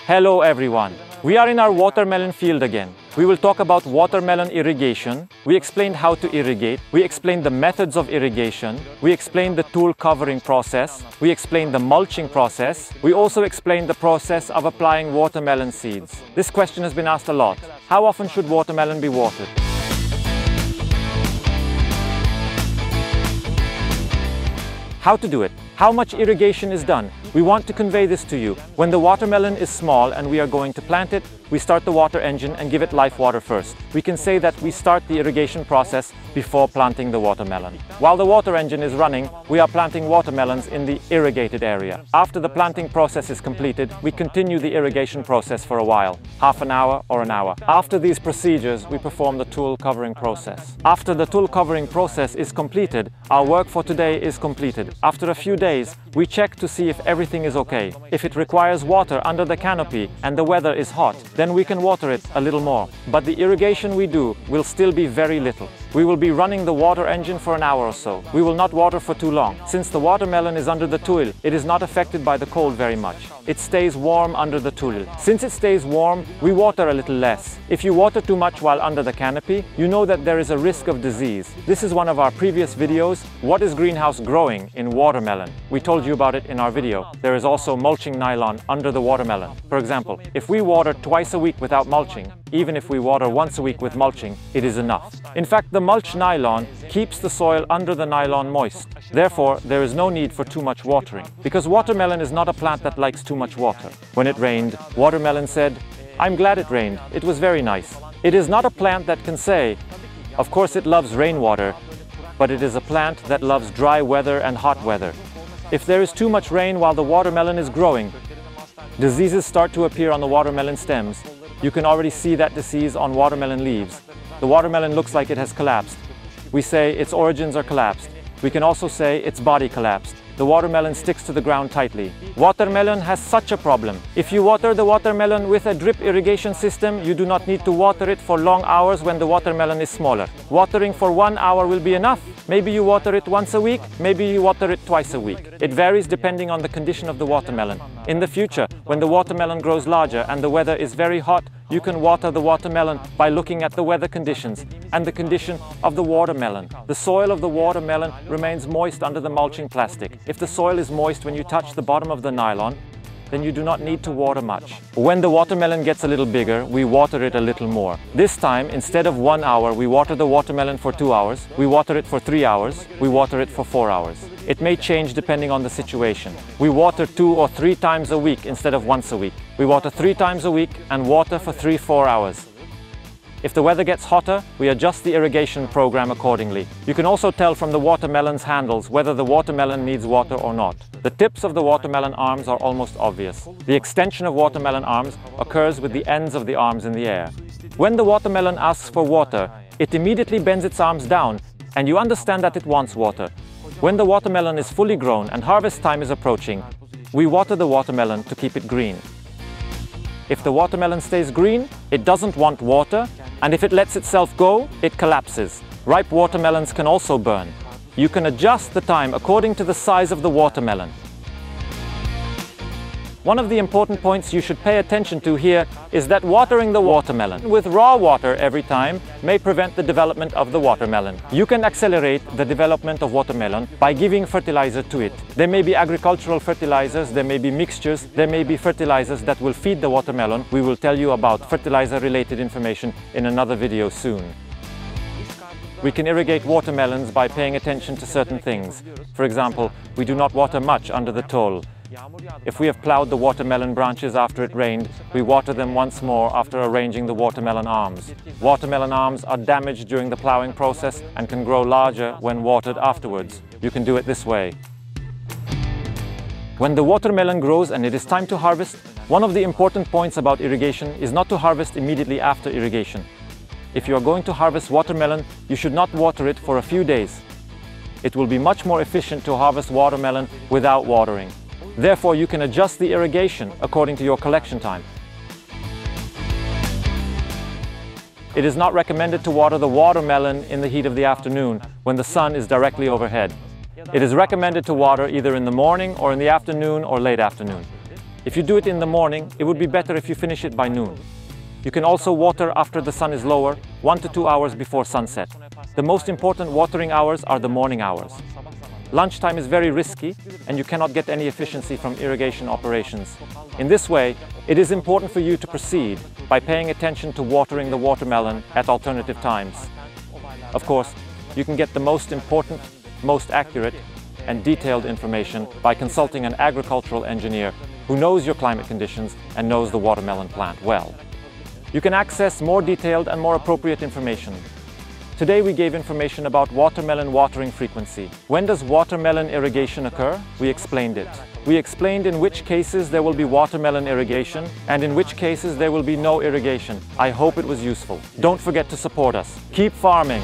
Hello everyone! We are in our watermelon field again. We will talk about watermelon irrigation. We explained how to irrigate. We explained the methods of irrigation. We explained the tool covering process. We explained the mulching process. We also explained the process of applying watermelon seeds. This question has been asked a lot. How often should watermelon be watered? How to do it? How much irrigation is done? We want to convey this to you. When the watermelon is small and we are going to plant it, we start the water engine and give it live water first. We can say that we start the irrigation process before planting the watermelon. While the water engine is running, we are planting watermelons in the irrigated area. After the planting process is completed, we continue the irrigation process for a while, half an hour or an hour. After these procedures, we perform the tool covering process. After the tool covering process is completed, our work for today is completed. After a few days, we check to see if everything is okay. If it requires water under the canopy and the weather is hot, then we can water it a little more. But the irrigation we do will still be very little. We will be running the water engine for an hour or so. We will not water for too long. Since the watermelon is under the tuile, it is not affected by the cold very much. It stays warm under the tuile. Since it stays warm, we water a little less. If you water too much while under the canopy, you know that there is a risk of disease. This is one of our previous videos, What is Greenhouse Growing in Watermelon? We told you about it in our video. There is also mulching nylon under the watermelon. For example, if we water twice a week without mulching, even if we water once a week with mulching, it is enough. In fact, the mulch nylon keeps the soil under the nylon moist. Therefore, there is no need for too much watering, because watermelon is not a plant that likes too much water. When it rained, watermelon said, "I'm glad it rained. It was very nice." It is not a plant that can say, "Of course it loves rainwater," but it is a plant that loves dry weather and hot weather. If there is too much rain while the watermelon is growing, diseases start to appear on the watermelon stems. You can already see that disease on watermelon leaves. The watermelon looks like it has collapsed. We say its origins are collapsed. We can also say its body collapsed. The watermelon sticks to the ground tightly. Watermelon has such a problem. If you water the watermelon with a drip irrigation system, you do not need to water it for long hours when the watermelon is smaller. Watering for 1 hour will be enough. Maybe you water it once a week, maybe you water it twice a week. It varies depending on the condition of the watermelon. In the future, when the watermelon grows larger and the weather is very hot, you can water the watermelon by looking at the weather conditions and the condition of the watermelon. The soil of the watermelon remains moist under the mulching plastic. If the soil is moist when you touch the bottom of the nylon, then you do not need to water much. When the watermelon gets a little bigger, we water it a little more. This time, instead of 1 hour, we water the watermelon for 2 hours, we water it for 3 hours, we water it for 4 hours. It may change depending on the situation. We water 2 or 3 times a week instead of once a week. We water 3 times a week and water for 3-4 hours. If the weather gets hotter, we adjust the irrigation program accordingly. You can also tell from the watermelon's handles whether the watermelon needs water or not. The tips of the watermelon arms are almost obvious. The extension of watermelon arms occurs with the ends of the arms in the air. When the watermelon asks for water, it immediately bends its arms down, and you understand that it wants water. When the watermelon is fully grown and harvest time is approaching, we water the watermelon to keep it green. If the watermelon stays green, it doesn't want water, and if it lets itself go, it collapses. Ripe watermelons can also burn. You can adjust the time according to the size of the watermelon. One of the important points you should pay attention to here is that watering the watermelon with raw water every time may prevent the development of the watermelon. You can accelerate the development of watermelon by giving fertilizer to it. There may be agricultural fertilizers, there may be mixtures, there may be fertilizers that will feed the watermelon. We will tell you about fertilizer-related information in another video soon. We can irrigate watermelons by paying attention to certain things. For example, we do not water much under the tole. If we have plowed the watermelon branches after it rained, we water them once more after arranging the watermelon arms. Watermelon arms are damaged during the plowing process and can grow larger when watered afterwards. You can do it this way. When the watermelon grows and it is time to harvest, one of the important points about irrigation is not to harvest immediately after irrigation. If you are going to harvest watermelon, you should not water it for a few days. It will be much more efficient to harvest watermelon without watering. Therefore, you can adjust the irrigation according to your collection time. It is not recommended to water the watermelon in the heat of the afternoon when the sun is directly overhead. It is recommended to water either in the morning or in the afternoon or late afternoon. If you do it in the morning, it would be better if you finish it by noon. You can also water after the sun is lower, 1 to 2 hours before sunset. The most important watering hours are the morning hours. Lunchtime is very risky and you cannot get any efficiency from irrigation operations. In this way, it is important for you to proceed by paying attention to watering the watermelon at alternative times. Of course, you can get the most important, most accurate and detailed information by consulting an agricultural engineer who knows your climate conditions and knows the watermelon plant well. You can access more detailed and more appropriate information. Today we gave information about watermelon watering frequency. When does watermelon irrigation occur? We explained it. We explained in which cases there will be watermelon irrigation and in which cases there will be no irrigation. I hope it was useful. Don't forget to support us. Keep farming!